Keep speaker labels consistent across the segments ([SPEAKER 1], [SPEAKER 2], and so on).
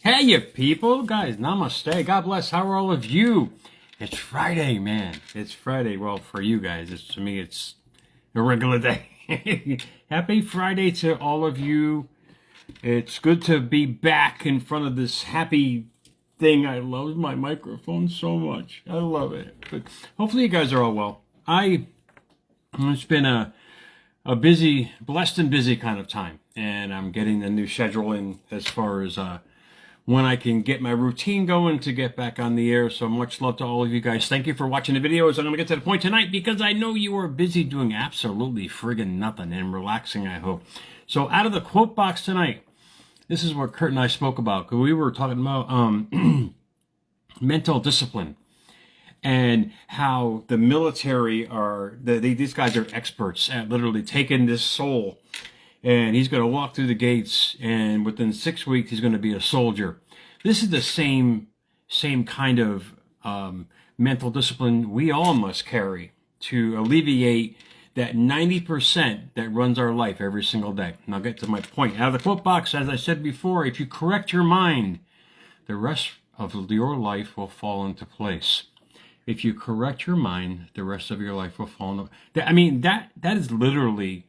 [SPEAKER 1] Hey, you people, guys, namaste. God bless. How are all of you? It's Friday, man. It's Friday. Well, for you guys, to me, it's a regular day. Happy Friday to all of you. It's good to be back in front of this happy thing. I love my microphone so much. I love it. But hopefully, you guys are all well. It's been a busy, blessed and busy kind of time, and I'm getting the new schedule in as far as when I can get my routine going to get back on the air. So much love to all of you guys. Thank you for watching the videos. I'm going to get to the point tonight because I know you are busy doing absolutely friggin' nothing and relaxing, I hope. So out of the quote box tonight, this is what Kurt and I spoke about. We were talking about mental discipline and how the military these guys are experts at literally taking this soul, and he's going to walk through the gates, and within 6 weeks he's going to be a soldier. This is the same kind of mental discipline we all must carry to alleviate that 90% that runs our life every single day. And I'll get to my point. Out of the quote box, as I said before, if you correct your mind, the rest of your life will fall into place. If you correct your mind, the rest of your life will fall into place. I mean, that is literally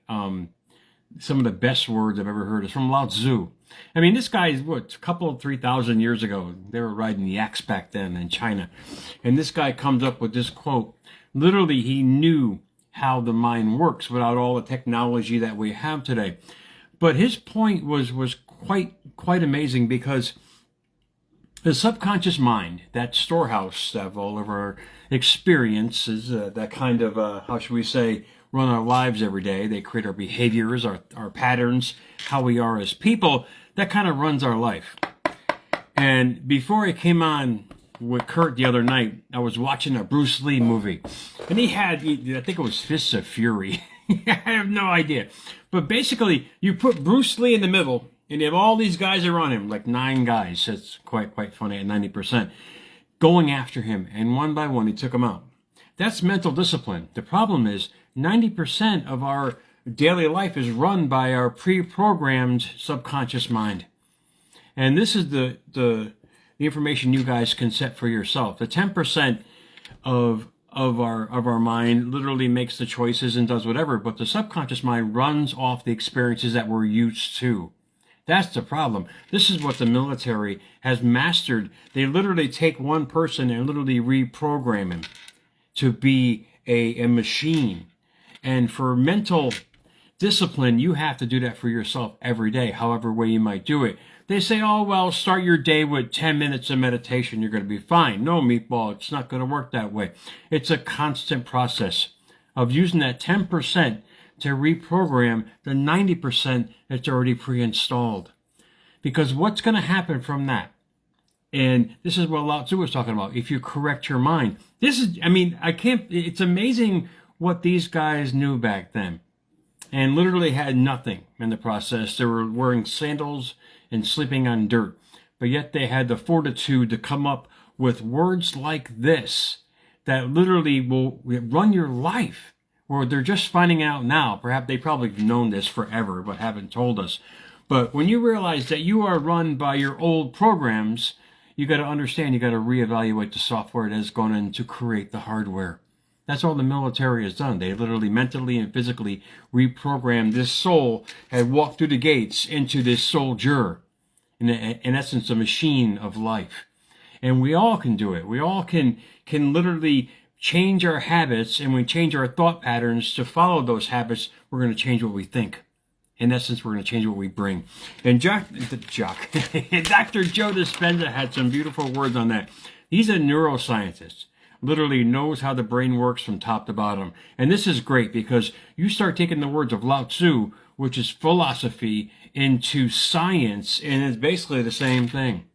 [SPEAKER 1] some of the best words I've ever heard. Is from Lao Tzu. I mean, this guy is a couple of 3,000 years ago. They were riding yaks back then in China. And this guy comes up with this quote. Literally, he knew how the mind works without all the technology that we have today. But his point was quite amazing, because the subconscious mind, that storehouse of all of our experiences, that kind of, how should we say, run our lives every day. They create our behaviors, our patterns, how we are as people. That kind of runs our life. And before I came on with Kurt the other night, I was watching a Bruce Lee movie. And I think it was Fists of Fury. I have no idea. But basically, you put Bruce Lee in the middle, and you have all these guys around him, like 9 guys. It's quite funny at 90%, going after him. And one by one, he took them out. That's mental discipline. The problem is 90% of our daily life is run by our pre-programmed subconscious mind. And this is the information you guys can set for yourself. The 10% of our mind literally makes the choices and does whatever, but the subconscious mind runs off the experiences that we're used to. That's the problem. This is what the military has mastered. They literally take one person and literally reprogram him to be a machine. And for mental discipline, you have to do that for yourself every day, however way you might do it. They say, oh, well, start your day with 10 minutes of meditation. You're going to be fine. No, meatball, it's not going to work that way. It's a constant process of using that 10% to reprogram the 90% that's already pre-installed. Because what's going to happen from that? And this is what Lao Tzu was talking about. If you correct your mind, it's amazing what these guys knew back then, and literally had nothing in the process. They were wearing sandals and sleeping on dirt, but yet they had the fortitude to come up with words like this that literally will run your life, or they're just finding out now. Perhaps they probably have known this forever, but haven't told us. But when you realize that you are run by your old programs, you got to understand, you got to reevaluate the software that has gone in to create the hardware. That's all the military has done. They literally mentally and physically reprogrammed this soul, had walked through the gates into this soldier, in essence, a machine of life. And we all can do it. We all can literally change our habits, and when we change our thought patterns to follow those habits, we're going to change what we think. In essence, we're going to change what we bring. And Dr. Joe Dispenza had some beautiful words on that. He's a neuroscientist. Literally knows how the brain works from top to bottom. And this is great because you start taking the words of Lao Tzu, which is philosophy, into science, and it's basically the same thing.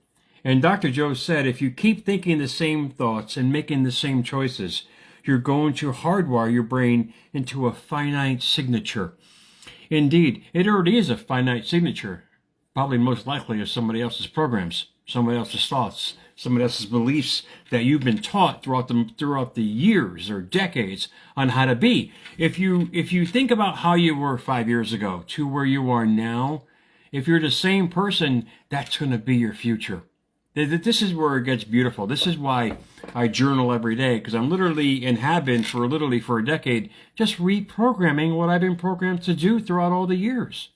[SPEAKER 1] And Dr. Joe said, if you keep thinking the same thoughts and making the same choices, you're going to hardwire your brain into a finite signature. Indeed, it already is a finite signature, probably most likely of somebody else's programs, somebody else's thoughts, somebody else's beliefs that you've been taught throughout the years or decades on how to be. If you think about how you were 5 years ago to where you are now, If you're the same person, that's going to be your future. This is where it gets beautiful. This is why I journal every day, because I'm literally and have been for a decade, just reprogramming what I've been programmed to do throughout all the years.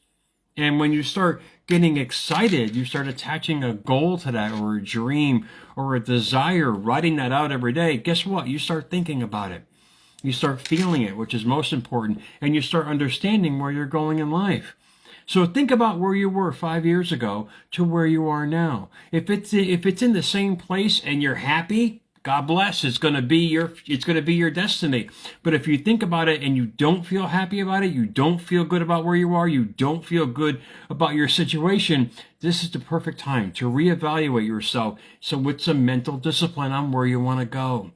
[SPEAKER 1] And when you start getting excited, you start attaching a goal to that, or a dream, or a desire, writing that out every day. Guess what? You start thinking about it. You start feeling it, which is most important, and you start understanding where you're going in life. So think about where you were 5 years ago to where you are now. If it's in the same place and you're happy, God bless. It's going to be your destiny. But if you think about it and you don't feel happy about it, you don't feel good about where you are, you don't feel good about your situation, this is the perfect time to reevaluate yourself. So with some mental discipline on where you want to go.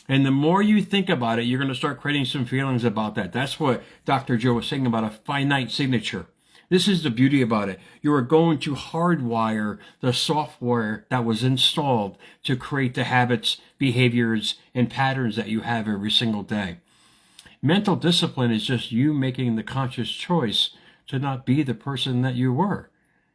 [SPEAKER 1] And the more you think about it, you're going to start creating some feelings about that. That's what Dr. Joe was saying about a finite signature. This is the beauty about it. You are going to hardwire the software that was installed to create the habits, behaviors, and patterns that you have every single day. Mental discipline is just you making the conscious choice to not be the person that you were,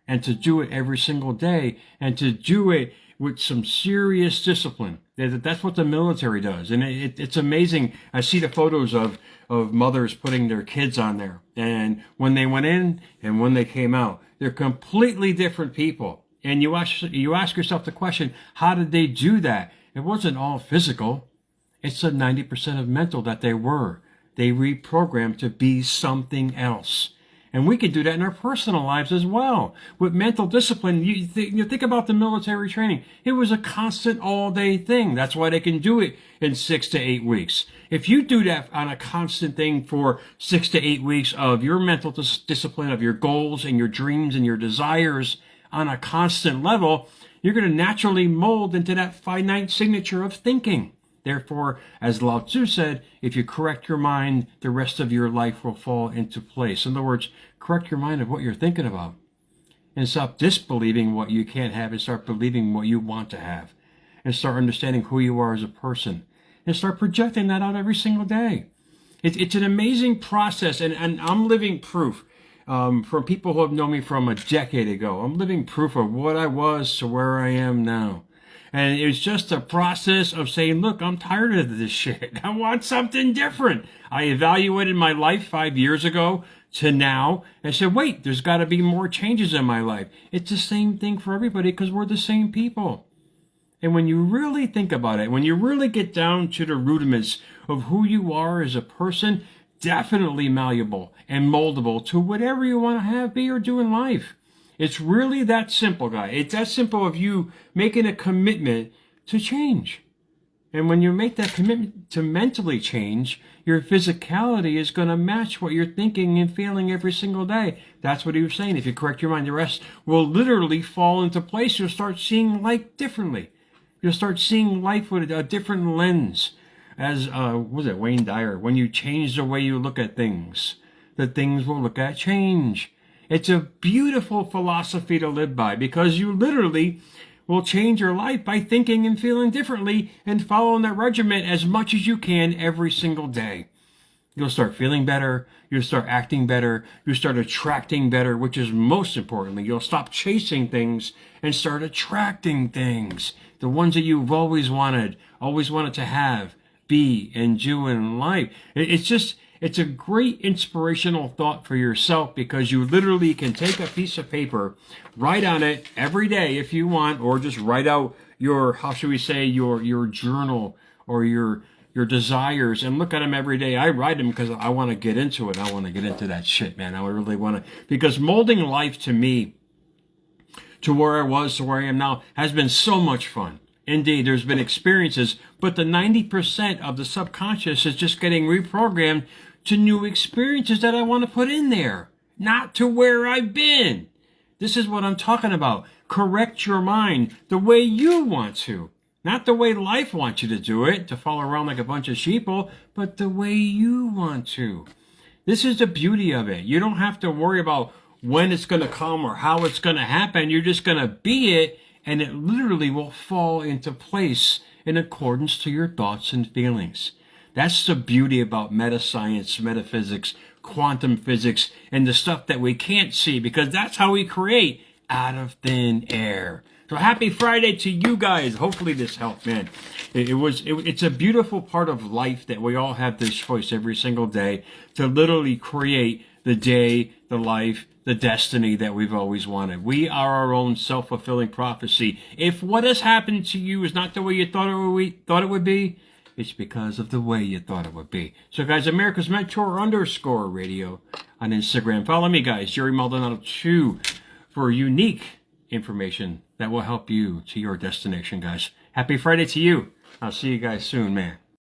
[SPEAKER 1] and to do it every single day, and to do it with some serious discipline. That's what the military does. And it's amazing. I see the photos of mothers putting their kids on there. And when they went in and when they came out, they're completely different people. And you ask yourself the question, how did they do that? It wasn't all physical. It's the 90% of mental that they were. They reprogrammed to be something else. And we can do that in our personal lives as well. With mental discipline, you think about the military training. It was a constant all-day thing. That's why they can do it in 6 to 8 weeks. If you do that on a constant thing for 6 to 8 weeks of your mental discipline, of your goals and your dreams and your desires on a constant level, you're going to naturally mold into that finite signature of thinking. Therefore, as Lao Tzu said, if you correct your mind, the rest of your life will fall into place. In other words, correct your mind of what you're thinking about. And stop disbelieving what you can't have and start believing what you want to have. And start understanding who you are as a person. And start projecting that out every single day. It's an amazing process, and I'm living proof. From people who have known me from a decade ago, I'm living proof of what I was to where I am now. And it's just a process of saying, look, I'm tired of this shit. I want something different. I evaluated my life 5 years ago to now and said, wait, there's got to be more changes in my life. It's the same thing for everybody because we're the same people. And when you really think about it, when you really get down to the rudiments of who you are as a person, definitely malleable and moldable to whatever you want to have, be, or do in life. It's really that simple, guy. It's that simple of you making a commitment to change. And when you make that commitment to mentally change, your physicality is going to match what you're thinking and feeling every single day. That's what he was saying. If you correct your mind, the rest will literally fall into place. You'll start seeing life differently. You'll start seeing life with a different lens. As, was it Wayne Dyer? When you change the way you look at things, the things will look at change. It's a beautiful philosophy to live by because you literally will change your life by thinking and feeling differently and following that regimen as much as you can every single day. You'll start feeling better. You'll start acting better. You'll start attracting better, which is most importantly. You'll stop chasing things and start attracting things. The ones that you've always wanted to have, be, and do in life. It's a great inspirational thought for yourself because you literally can take a piece of paper, write on it every day if you want, or just write out your, how should we say, your journal or your desires and look at them every day. I write them because I want to get into it. I want to get into that shit, man. I really want to, because molding life to me, to where I was, to where I am now, has been so much fun. Indeed, there's been experiences, but the 90% of the subconscious is just getting reprogrammed to new experiences that I want to put in there, not to where I've been. This is what I'm talking about. Correct your mind the way you want to, not the way life wants you to do it, to follow around like a bunch of sheeple, but the way you want to. This is the beauty of it. You don't have to worry about when it's going to come or how it's going to happen. You're just going to be it, and it literally will fall into place in accordance to your thoughts and feelings. That's the beauty about meta-science, metaphysics, quantum physics and the stuff that we can't see, because that's how we create out of thin air. So happy Friday to you guys. Hopefully this helped, man. It's a beautiful part of life that we all have this choice every single day to literally create the day, the life, the destiny that we've always wanted. We are our own self-fulfilling prophecy. If what has happened to you is not the way you thought it would be, it's because of the way you thought it would be. So guys, America's Mentor _ radio on Instagram. Follow me, guys, Jerry Maldonado 2, for unique information that will help you to your destination, guys. Happy Friday to you. I'll see you guys soon, man.